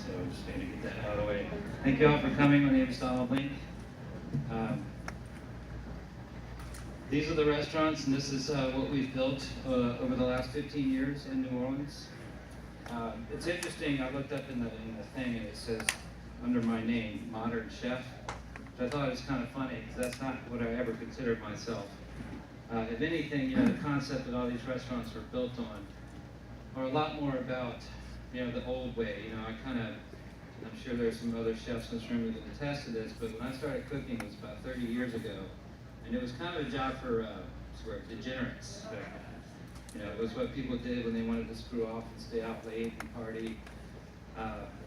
so I'm just going to get that out of the way. Thank you all for coming. My name is Donald Link. These are the restaurants, and this is what we've built over the last 15 years in New Orleans. It's interesting, I looked up in the thing, and it says, under my name, Modern Chef, which I thought was kind of funny, because that's not what I ever considered myself. If anything, the concept that all these restaurants were built on are a lot more about, the old way. I'm sure there's some other chefs in this room that attest to this, but when I started cooking, it was about 30 years ago, and it was kind of a job for degenerates. It was what people did when they wanted to screw off and stay out late and party.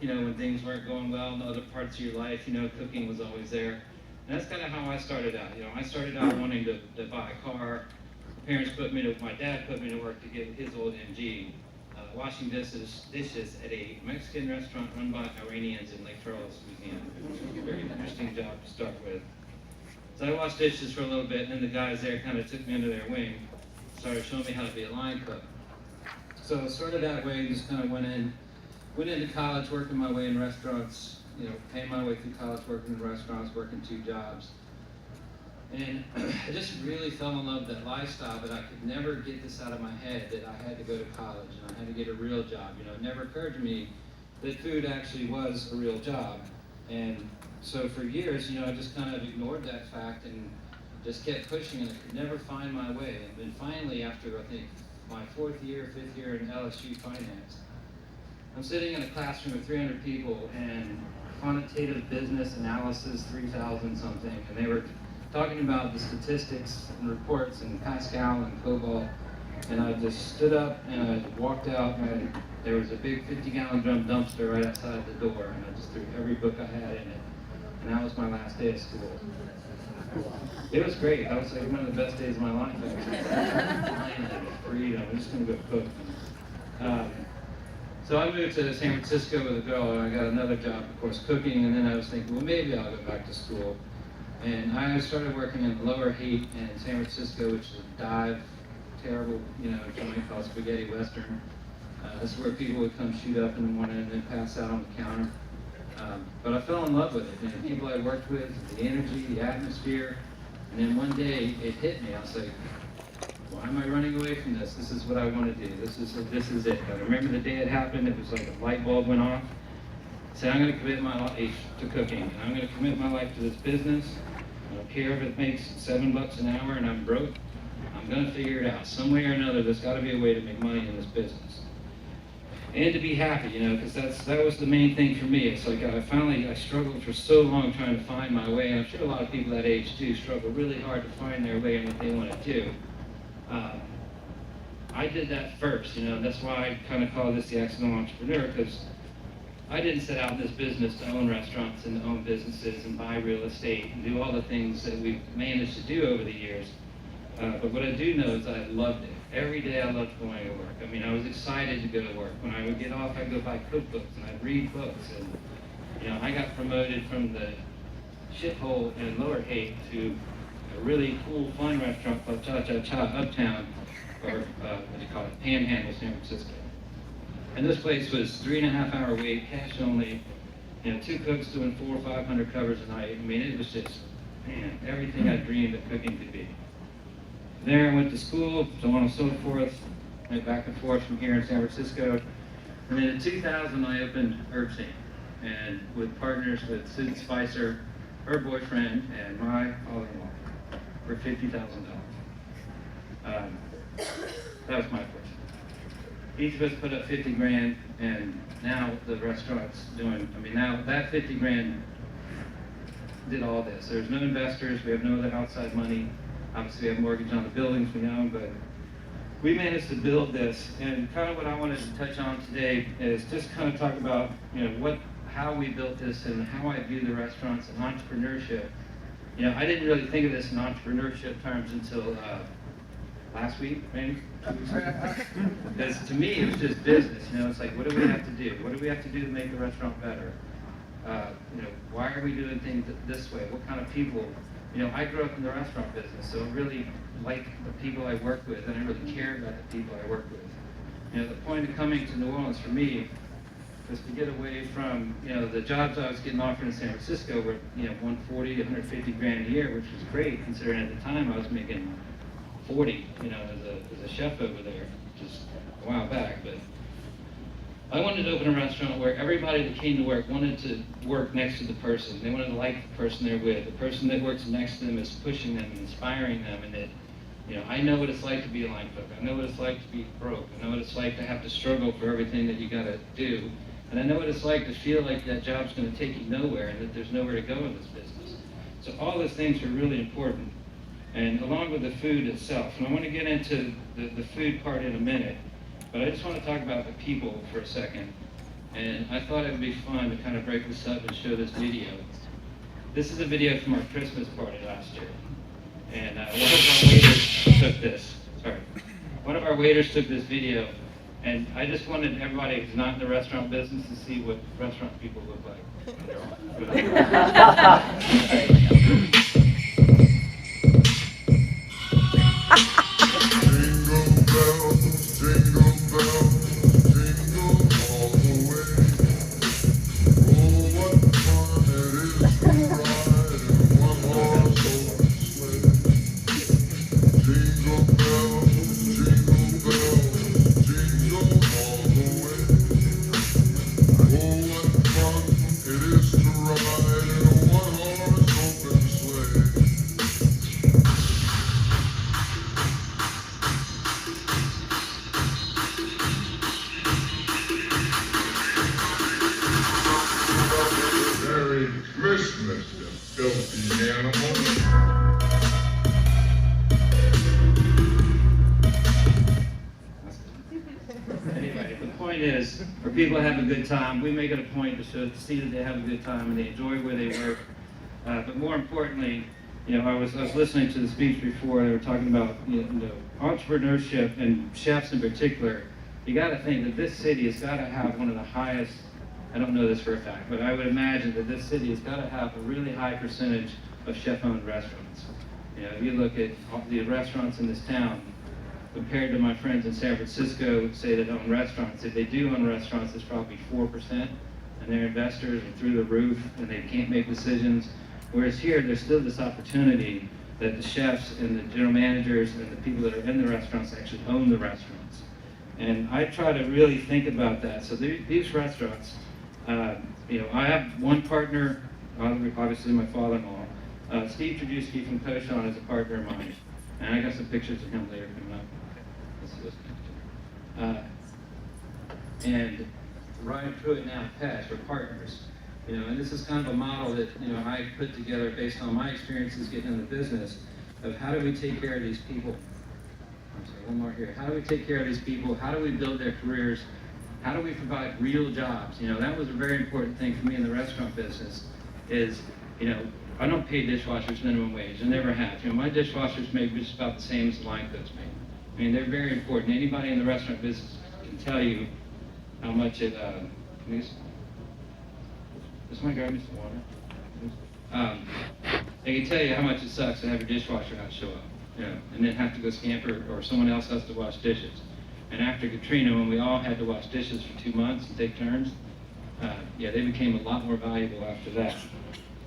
When things weren't going well in other parts of your life, cooking was always there. And that's kind of how I started out. I started out wanting to buy a car. My dad put me to work to get his old MG, washing dishes at a Mexican restaurant run by Iranians in Lake Charles, Louisiana. It was a very interesting job to start with. So I washed dishes for a little bit, and then the guys there kind of took me under their wing, started showing me how to be a line cook. So I started that way, just kind of went into college, working my way in restaurants, paying my way through college, working in restaurants, working 2 jobs. And I just really fell in love with that lifestyle, but I could never get this out of my head that I had to go to college and I had to get a real job. It never occurred to me that food actually was a real job. And so for years, I just kind of ignored that fact and just kept pushing, and I could never find my way. And then finally, after I think my 4th year, 5th year in LSU finance, I'm sitting in a classroom of 300 people and quantitative business analysis 3,000 something, and they were talking about the statistics and reports and Pascal and Cobalt, and I just stood up and I walked out, and there was a big 50-gallon drum dumpster right outside the door, and I just threw every book I had in it, and that was my last day of school. It was great. That was like one of the best days of my life. Freedom. I'm just going to go cook. So I moved to San Francisco with a girl, and I got another job, of course, cooking, and then I was thinking, well, maybe I'll go back to school. And I started working in Lower Haight in San Francisco, which is a dive, terrible, joint called Spaghetti Western. That's where people would come shoot up in the morning and then pass out on the counter. But I fell in love with it. The people I worked with, the energy, the atmosphere. And then one day it hit me. I was like, why am I running away from this? This is what I want to do. This is it. I remember the day it happened. It was like a light bulb went off. I said, I'm going to commit my life to cooking. And I'm going to commit my life to this business. I don't care if it makes $7 an hour and I'm broke. I'm going to figure it out. Some way or another, there's got to be a way to make money in this business. And to be happy, because that was the main thing for me. It's like I struggled for so long trying to find my way. And I'm sure a lot of people that age too struggle really hard to find their way in what they want to do. I did that first, that's why I kind of call this the accidental entrepreneur, because I didn't set out in this business to own restaurants and to own businesses and buy real estate and do all the things that we've managed to do over the years. But what I do know is I loved it. Every day I loved going to work. I was excited to go to work. When I would get off, I'd go buy cookbooks and I'd read books. And, I got promoted from the shithole in Lower Haight to a really cool, fun restaurant called Cha Cha Cha Uptown, or what do you call it, Panhandle, San Francisco. And this place was 3.5-hour wait, cash only, 2 cooks doing 400 or 500 covers a night. It was just, everything I dreamed that cooking could be. There I went to school, so on and so forth, went back and forth from here in San Francisco. And then in 2000, I opened Herb Scene, and with partners with Susan Spicer, her boyfriend, and my father-in-law for $50,000. That was my portion. Each of us put up 50 grand, and now the restaurant's doing, now that 50 grand did all this. There's no investors, we have no other outside money. Obviously, we have mortgage on the buildings we own, but we managed to build this. And kind of what I wanted to touch on today is just kind of talk about, how we built this and how I view the restaurants and entrepreneurship. I didn't really think of this in entrepreneurship terms until last week, maybe 2 weeks ago. Because to me, it was just business. It's like, what do we have to do? What do we have to do to make the restaurant better? Why are we doing things this way? What kind of people? I grew up in the restaurant business, so I really like the people I work with, and I really care about the people I work with. The point of coming to New Orleans for me was to get away from, the jobs I was getting offered in San Francisco were, 140, 150 grand a year, which was great considering at the time I was making 40, as a chef over there, just a while back. But I wanted to open a restaurant where everybody that came to work wanted to work next to the person. They wanted to like the person they're with. The person that works next to them is pushing them and inspiring them, and that, I know what it's like to be a line cook. I know what it's like to be broke. I know what it's like to have to struggle for everything that you got to do. And I know what it's like to feel like that job's going to take you nowhere and that there's nowhere to go in this business. So all those things are really important, and along with the food itself. And I want to get into the food part in a minute, but I just want to talk about the people for a second. And I thought it would be fun to kind of break this up and show this video. This is a video from our Christmas party last year. And one of our waiters took this. One of our waiters took this video, and I just wanted everybody who's not in the restaurant business to see what restaurant people look like. Christmas, you filthy animal. Anyway, the point is, for people to have a good time, we make it a point to see that they have a good time and they enjoy where they work. But more importantly, I was listening to the speech before. They were talking about entrepreneurship and chefs in particular. You got to think that this city has got to have one of the highest. I don't know this for a fact, but I would imagine that this city has got to have a really high percentage of chef-owned restaurants. If you look at the restaurants in this town, compared to my friends in San Francisco who say that own restaurants, if they do own restaurants, it's probably 4%, and their investors are through the roof, and they can't make decisions. Whereas here, there's still this opportunity that the chefs and the general managers and the people that are in the restaurants actually own the restaurants. And I try to really think about that. So these restaurants, I have one partner, obviously my father-in-law. Steve Trajewski from Koshan is a partner of mine. And I got some pictures of him later coming up. Let's see this picture. And Ryan Pruitt and Al Pesh are partners. And this is kind of a model that, I put together based on my experiences getting in the business of how do we take care of these people. I'm sorry, one more here. How do we take care of these people? How do we build their careers? How do we provide real jobs? That was a very important thing for me in the restaurant business is, I don't pay dishwashers minimum wage. I never have. My dishwashers make just about the same as the line cooks make. They're very important. Anybody in the restaurant business can tell you how much it, does my guy miss the water? They can tell you how much it sucks to have your dishwasher not show up, and then have to go scamper, or someone else has to wash dishes. And after Katrina, when we all had to wash dishes for 2 months and take turns, they became a lot more valuable after that.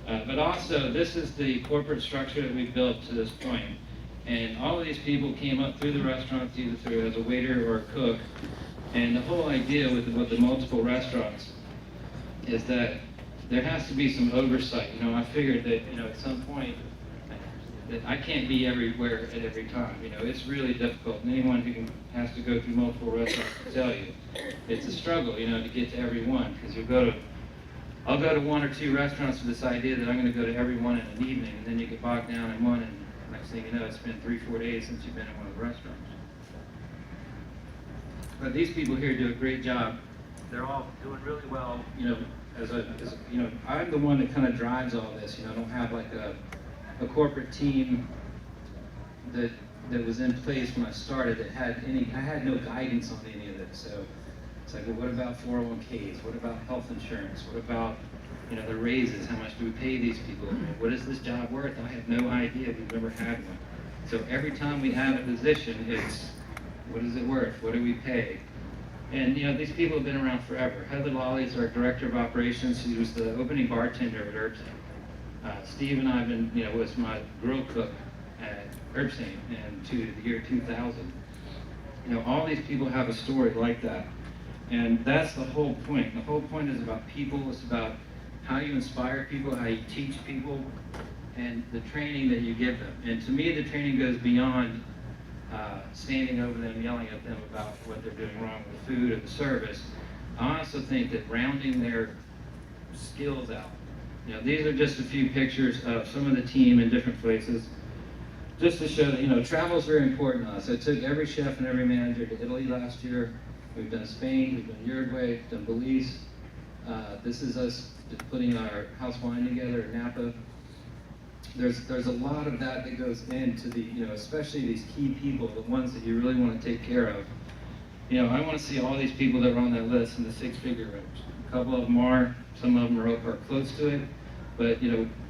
But also, this is the corporate structure that we've built to this point. And all of these people came up through the restaurants, either through as a waiter or a cook. And the whole idea with the multiple restaurants is that there has to be some oversight. I figured that, at some point, that I can't be everywhere at every time. It's really difficult. And anyone who has to go through multiple restaurants can tell you, it's a struggle, to get to every one. Because I'll go to 1 or 2 restaurants with this idea that I'm going to go to every one in an evening, and then you get bogged down in one, and next thing you know, it's been 3-4 days since you've been in one of the restaurants. But these people here do a great job. They're all doing really well. I'm the one that kind of drives all this. I don't have like a corporate team that was in place when I started that I had no guidance on any of this. So it's like, well, what about 401ks? What about health insurance? What about, the raises? How much do we pay these people? What is this job worth? I have no idea. We've never had one. So every time we add a position, it's, what is it worth? What do we pay? And these people have been around forever. Heather Lawley is our director of operations. She was the opening bartender at Erbsing. Steve and I have been, was my grill cook at Erbsing into the year 2000. All these people have a story like that. And that's the whole point. The whole point is about people. It's about how you inspire people, how you teach people, and the training that you give them. And to me, the training goes beyond standing over them, yelling at them about what they're doing wrong with the food or the service. I also think that rounding their skills out. These are just a few pictures of some of the team in different places, just to show that, travel is very important to us. I took every chef and every manager to Italy last year. We've done Spain, we've done Uruguay, we've done Belize. This is us putting our house wine together in Napa. There's a lot of that goes into the, especially these key people, the ones that you really want to take care of. I want to see all these people that are on that list in the six-figure range. A couple of them are, some of them are close to it. But,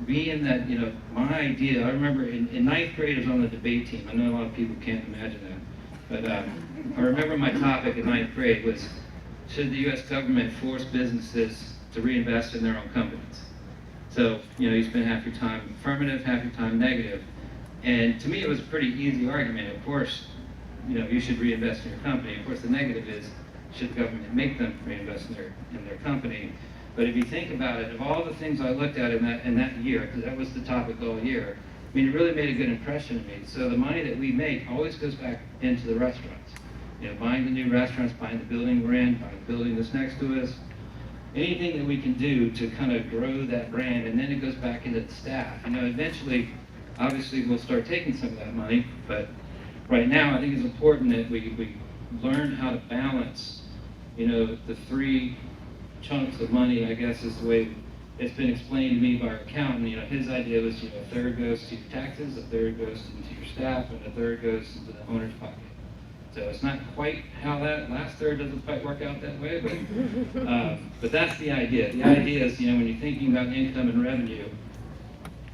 being that, my idea, I remember in ninth grade I was on the debate team. I know a lot of people can't imagine that. But I remember my topic in ninth grade was, should the U.S. government force businesses to reinvest in their own companies? So, you spend half your time affirmative, half your time negative. And to me, it was a pretty easy argument. Of course, you should reinvest in your company. Of course, the negative is, should the government make them reinvest in their company? But if you think about it, of all the things I looked at in that year, because that was the topic all year, it really made a good impression on me. So the money that we make always goes back into the restaurants. Buying the new restaurants, buying the building we're in, buying the building that's next to us. Anything that we can do to kind of grow that brand, and then it goes back into the staff. Eventually, obviously, we'll start taking some of that money, but right now, I think it's important that we learn how to balance, the three chunks of money, I guess, is the way it's been explained to me by our accountant. His idea was, a third goes to your taxes, a third goes into your staff, and a third goes into the owner's pocket. So it's not quite how that last third doesn't quite work out that way, but that's the idea. The idea is, when you're thinking about income and revenue,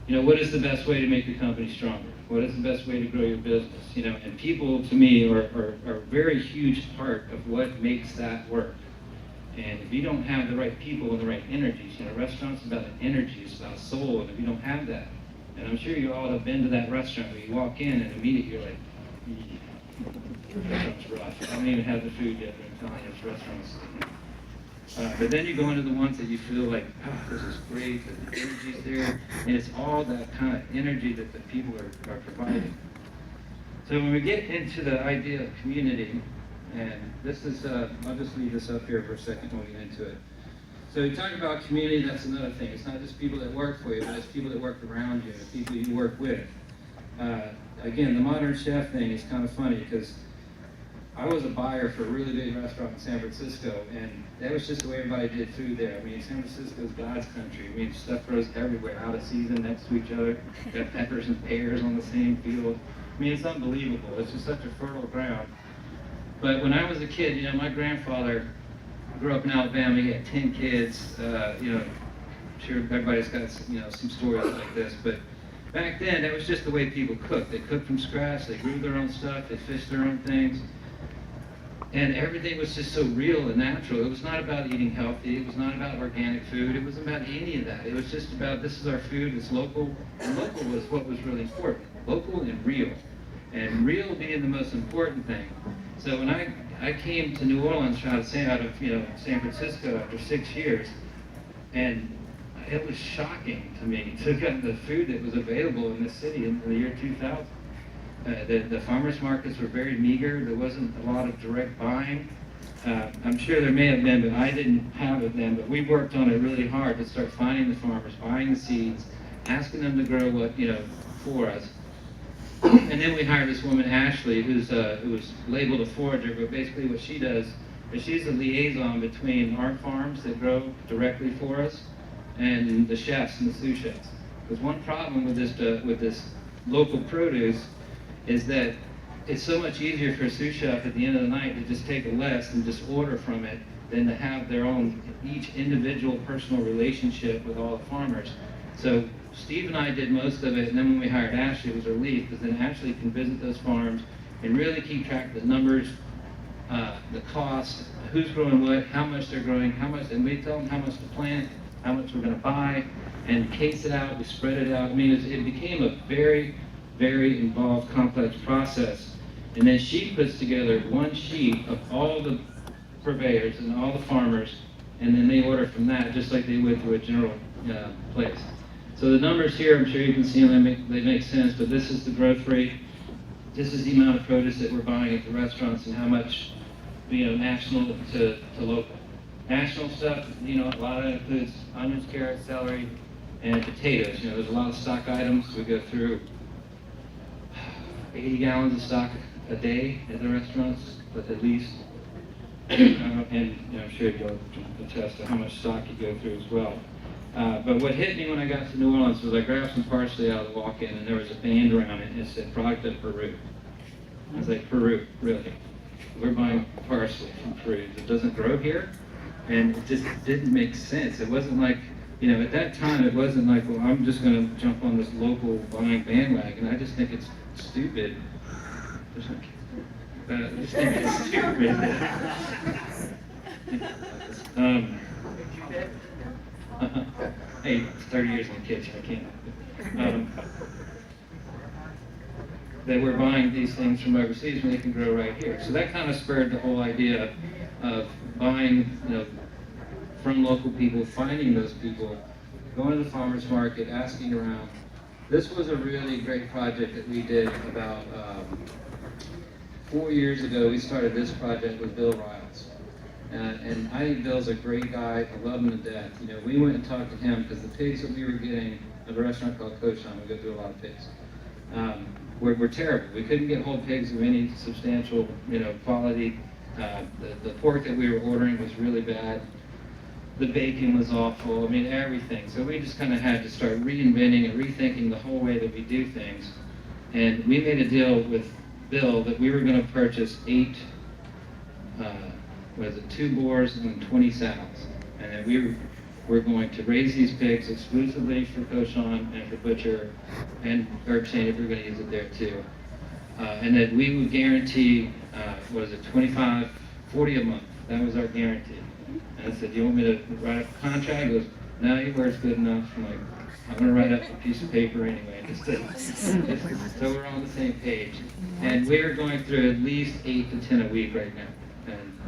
what is the best way to make your company stronger? What is the best way to grow your business? And people, to me, are a very huge part of what makes that work. And if you don't have the right people and the right energies, restaurants is about an energy, it's about a soul, and if you don't have that, and I'm sure you all have been to that restaurant where you walk in and immediately you're like, restaurant's rough. I don't even have the food yet, but I'm telling you, this restaurant's. But then you go into the ones that you feel like, this is great, the energy's there, and it's all that kind of energy that the people are providing. So when we get into the idea of community, and this is, I'll just leave this up here for a second when we get into it. So you talk about community, that's another thing. It's not just people that work for you, but it's people that work around you, the people you work with. Again, the modern chef thing is kind of funny because I was a buyer for a really big restaurant in San Francisco, and that was just the way everybody did food there. San Francisco's God's country. Stuff grows everywhere, out of season, next to each other. Got peppers and pears on the same field. It's unbelievable. It's just such a fertile ground. But when I was a kid, my grandfather grew up in Alabama. He had 10 kids. I'm sure everybody's got some stories like this, but back then that was just the way people cooked. They cooked from scratch. They grew their own stuff. They fished their own things. And everything was just so real and natural. It was not about eating healthy. It was not about organic food. It wasn't about any of that. It was just about, this is our food, it's local. And local was what was really important. Local and real. And real being the most important thing. So when I came to New Orleans out of San Francisco after 6 years, and it was shocking to me to get the food that was available in this city in the year 2000. The farmers markets were very meager. There wasn't a lot of direct buying. I'm sure there may have been, but I didn't have it then. But we worked on it really hard to start finding the farmers, buying the seeds, asking them to grow what for us. And then we hired this woman, Ashley, who was labeled a forager, but basically what she does is she's a liaison between our farms that grow directly for us and the chefs and the sous chefs. Because one problem with this local produce is that it's so much easier for a sous chef at the end of the night to just take a list and just order from it than to have their own, each individual personal relationship with all the farmers. So Steve and I did most of it, and then when we hired Ashley, it was a relief, because then Ashley can visit those farms and really keep track of the numbers the cost, who's growing what, how much they're growing, how much, and we tell them how much to plant, how much we're going to buy, and case it out, we spread it out. I mean, it became a very, very involved, complex process. And then she puts together one sheet of all the purveyors and all the farmers, and then they order from that, just like they would through a general place. So the numbers here, I'm sure you can see them, they make sense, but this is the growth rate. This is the amount of produce that we're buying at the restaurants and how much, national to local. National stuff, a lot of that includes onions, carrots, celery, and potatoes. There's a lot of stock items. We go through 80 gallons of stock a day at the restaurants, but at least. And I'm sure you'll attest to how much stock you go through as well. But what hit me when I got to New Orleans was I grabbed some parsley out of the walk-in, and there was a band around it, and it said product of Peru. I was like, Peru, really? We're buying parsley from Peru. It doesn't grow here? And it just didn't make sense. It wasn't like, at that time, it wasn't like, well, I'm just going to jump on this local buying bandwagon. I just think it's stupid. I just think it's stupid. Hey, 30 years in the kitchen, I can't. That we're buying these things from overseas when they can grow right here. So that kind of spurred the whole idea of buying, from local people, finding those people, going to the farmer's market, asking around. This was a really great project that we did about 4 years ago. We started this project with Bill Riles. And I think Bill's a great guy. I love him to death. We went and talked to him because the pigs that we were getting at a restaurant called Cochon, we go through a lot of pigs, were terrible. We couldn't get whole pigs of any substantial, quality. The pork that we were ordering was really bad. The bacon was awful. I mean, everything. So we just kind of had to start reinventing and rethinking the whole way that we do things. And we made a deal with Bill that we were going to purchase 2 boars and 20 saddles. And then we were going to raise these pigs exclusively for Cochon and for Butcher and Herb Chain if we were going to use it there too. And that we would guarantee, $25, $40 a month. That was our guarantee. And I said, do you want me to write up a contract? He goes, no, your word's good enough. I'm like, I'm going to write up a piece of paper anyway, just so we're on the same page. And we're going through at least 8 to 10 a week right now. And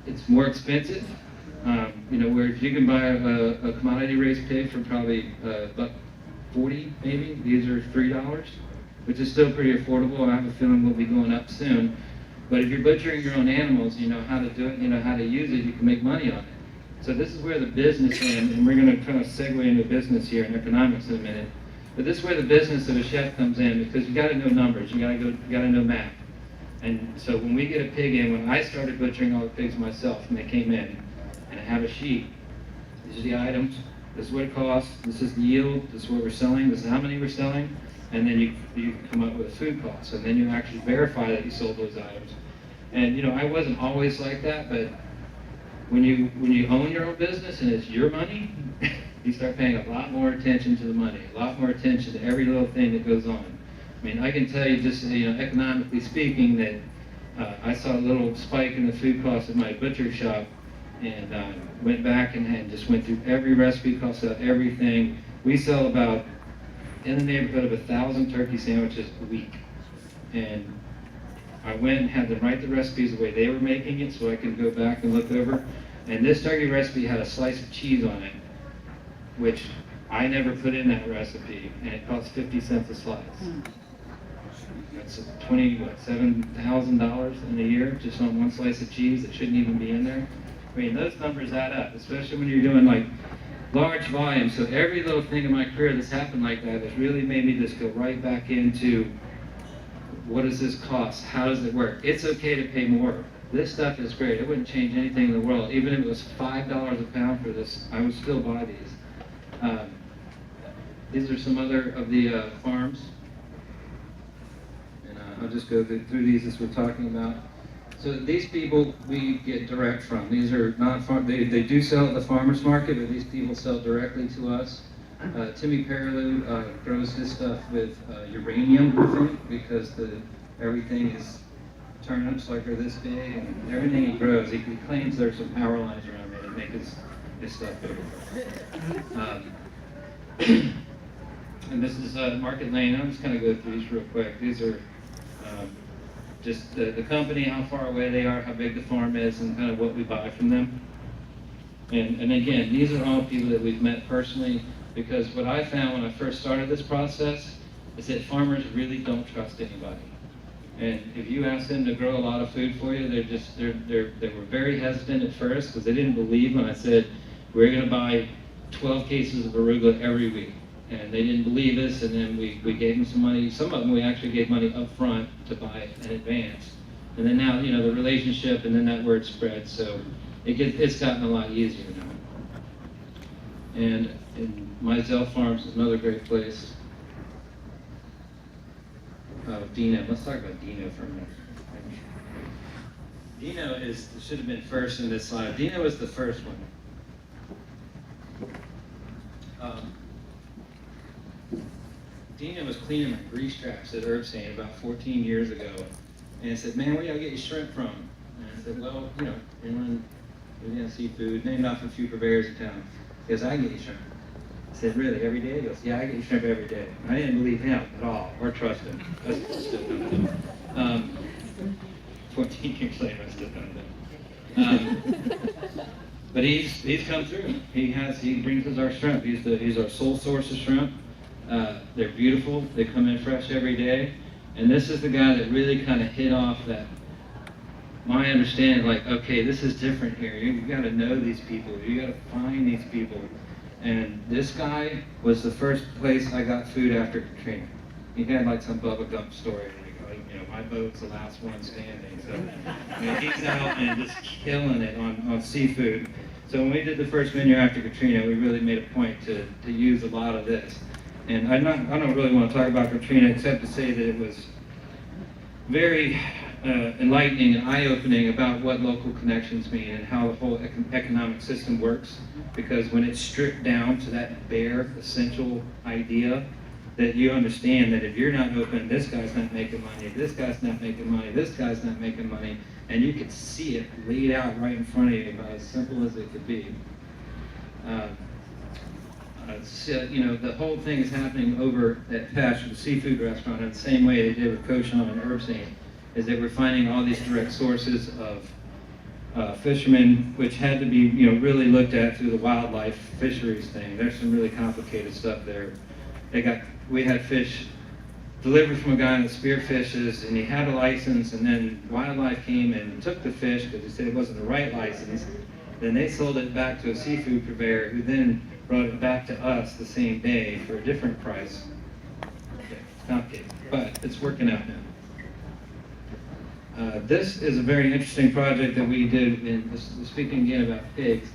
it's more expensive. Where you can buy a commodity raised pig for probably $1.40 maybe. These are $3, which is still pretty affordable. I have a feeling we'll be going up soon. But if you're butchering your own animals, you know how to do it, you know how to use it, you can make money on it. So this is where the business ends, and we're going to kind of segue into business here and economics in a minute. But this is where the business of a chef comes in, because you got to know numbers, you got to know math. And so when we get a pig in, when I started butchering all the pigs myself, and they came in, and I have a sheet. These are the items. This is what it costs. This is the yield. This is what we're selling. This is how many we're selling. And then you come up with a food cost, and then you actually verify that you sold those items. And I wasn't always like that, but when you own your own business and it's your money, you start paying a lot more attention to the money, a lot more attention to every little thing that goes on. I mean, I can tell you just economically speaking that I saw a little spike in the food costs at my butcher shop, and went back and just went through every recipe, cost out everything. We sell about in the neighborhood of 1,000 turkey sandwiches a week. And I went and had them write the recipes the way they were making it so I could go back and look over. And this turkey recipe had a slice of cheese on it, which I never put in that recipe, and it cost 50 cents a slice. That's $7,000 in a year just on one slice of cheese that shouldn't even be in there. I mean, those numbers add up, especially when you're doing like large volumes. So every little thing in my career that's happened like that has really made me just go right back into what does this cost? How does it work? It's okay to pay more. This stuff is great. It wouldn't change anything in the world. Even if it was $5 a pound for this, I would still buy these. These are some other of the farms. And I'll just go through these as we're talking about. So these people we get direct from. These are not farm. They do sell at the farmers market, but these people sell directly to us. Timmy Perilou grows his stuff with uranium, I think, because everything is turnips like are this big, and everything he grows, he claims there's some power lines around it that make his stuff bigger. And this is Market Lane. I'm just going to go through these real quick. These are just the company, how far away they are, how big the farm is, and kind of what we buy from them. And again, these are all people that we've met personally, because what I found when I first started this process is that farmers really don't trust anybody. And if you ask them to grow a lot of food for you, they were very hesitant at first, because they didn't believe when I said we're going to buy 12 cases of arugula every week. And they didn't believe us, and then we gave them some money. Some of them we actually gave money up front to buy in advance. And then now, you know, the relationship, and then that word spreads, so it's gotten a lot easier now. And Mizell Farms is another great place. Dino, let's talk about Dino for a minute. Dino should have been first in this slide. Dino was the first one. Dino was cleaning my grease traps at Herbsane about 14 years ago. And I said, man, where do I get your shrimp from? And I said, well, you know, inland Louisiana seafood, named after a few purveyors in town. He goes, I get you shrimp. I said, really, every day? He goes, yeah, I get you shrimp every day. I didn't believe him at all, or trust him. I still don't know. 14 years later, I still don't know. But he's come through. He brings us our shrimp. He's our sole source of shrimp. They're beautiful. They come in fresh every day. And this is the guy that really kind of hit off that, my understanding, like, okay, this is different here. You got to know these people. You got to find these people. And this guy was the first place I got food after Katrina. He had like some Bubba Gump story, like, you know, my boat's the last one standing. So you know, he's out and just killing it on seafood. So when we did the first menu after Katrina, we really made a point to use a lot of this. And I don't really want to talk about Katrina except to say that it was very enlightening and eye-opening about what local connections mean and how the whole economic system works. Because when it's stripped down to that bare, essential idea, that you understand that if you're not open, this guy's not making money, this guy's not making money, this guy's not making money, and you can see it laid out right in front of you about as simple as it could be. So, you know, the whole thing is happening over at Pasture, the seafood restaurant, in the same way they did with Cochon and Herbsane, is that we're finding all these direct sources of fishermen, which had to be, you know, really looked at through the wildlife fisheries thing. There's some really complicated stuff there. We had fish delivered from a guy that spearfishes, and he had a license, and then wildlife came and took the fish because they said it wasn't the right license. Then they sold it back to a seafood purveyor, who then brought it back to us the same day for a different price. Okay, complicated, but it's working out now. This is a very interesting project that we did, speaking again about pigs.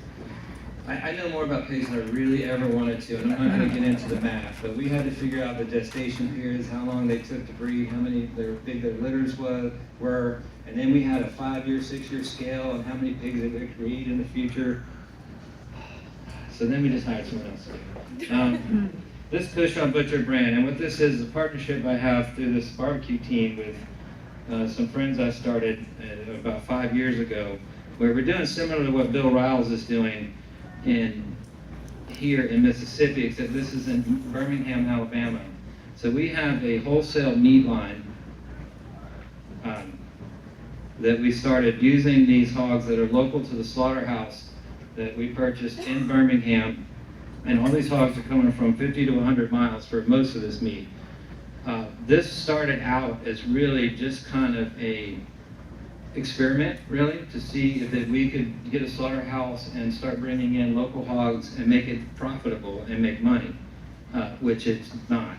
I know more about pigs than I really ever wanted to, and I'm not going to get into the math, but we had to figure out the gestation periods, how long they took to breed, how big their litters were, and then we had a 5-year, 6-year scale on how many pigs they could breed in the future. So then we just hired someone else. This Cochon Butcher brand, and what this is a partnership I have through this barbecue team with some friends I started about 5 years ago, where we're doing similar to what Bill Riles is doing here in Mississippi, except this is in Birmingham, Alabama. So we have a wholesale meat line that we started using these hogs that are local to the slaughterhouse that we purchased in Birmingham, and all these hogs are coming from 50 to 100 miles for most of this meat. This started out as really just kind of a experiment, really, to see if we could get a slaughterhouse and start bringing in local hogs and make it profitable and make money, which it's not.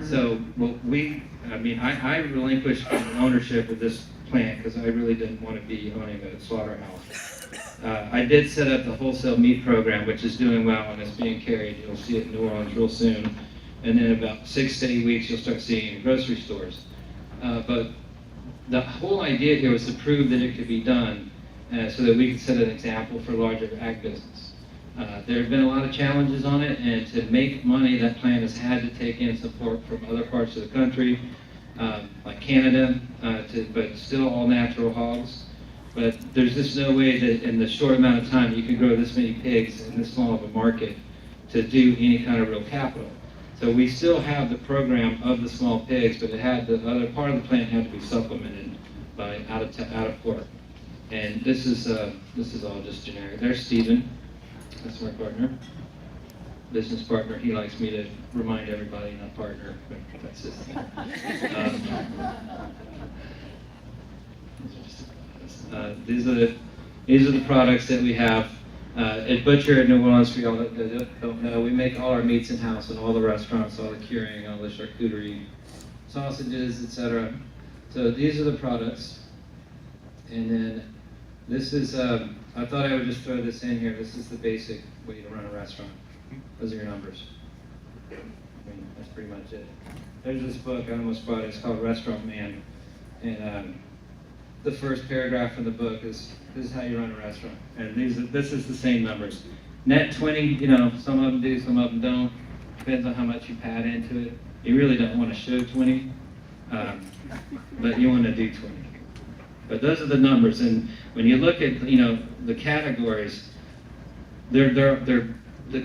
So I relinquished ownership of this plant because I really didn't want to be owning a slaughterhouse. I did set up the wholesale meat program, which is doing well, and it's being carried. You'll see it in New Orleans real soon. And then about 6 to 8 weeks, you'll start seeing it in grocery stores. But the whole idea here was to prove that it could be done so that we could set an example for larger ag business. There have been a lot of challenges on it, and to make money, that plant has had to take in support from other parts of the country. like Canada, but still all natural hogs. But there's just no way that in the short amount of time you can grow this many pigs in this small of a market to do any kind of real capital. So we still have the program of the small pigs, but it had the other part of the plant had to be supplemented by out of pork. And this is all just generic. There's Stephen, that's my partner, business partner. He likes me to remind everybody, not partner, but that's his thing. These are the products that we have at Butcher at New Orleans. For y'all that don't know, we make all our meats in house in all the restaurants, all the curing, all the charcuterie, sausages, etc. So these are the products, and then this is. I thought I would just throw this in here. This is the basic way to run a restaurant. Those are your numbers. I mean, that's pretty much it. There's this book I almost brought. It's called Restaurant Man, and the first paragraph in the book is this is how you run a restaurant, and this is the same numbers. Net 20, you know, some of them do, some of them don't. Depends on how much you pad into it. You really don't want to show 20, but you want to do 20. But those are the numbers, and when you look at, you know, the categories, the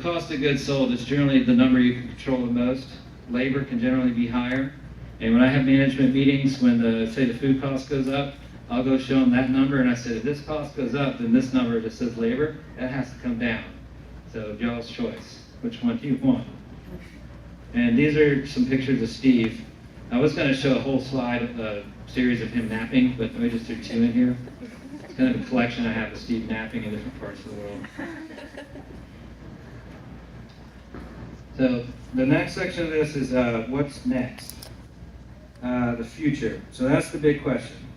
cost of goods sold is generally the number you can control the most. Labor can generally be higher, and when I have management meetings, when say the food cost goes up, I'll go show them that number, and I said, if this cost goes up, then this number that says labor, that has to come down. So y'all's choice, which one do you want? And these are some pictures of Steve. I was going to show a whole slide, a series of him napping, but let me just threw 2 in here. It's kind of a collection I have of Steve napping in different parts of the world. So the next section of this is what's next? The future. So that's the big question.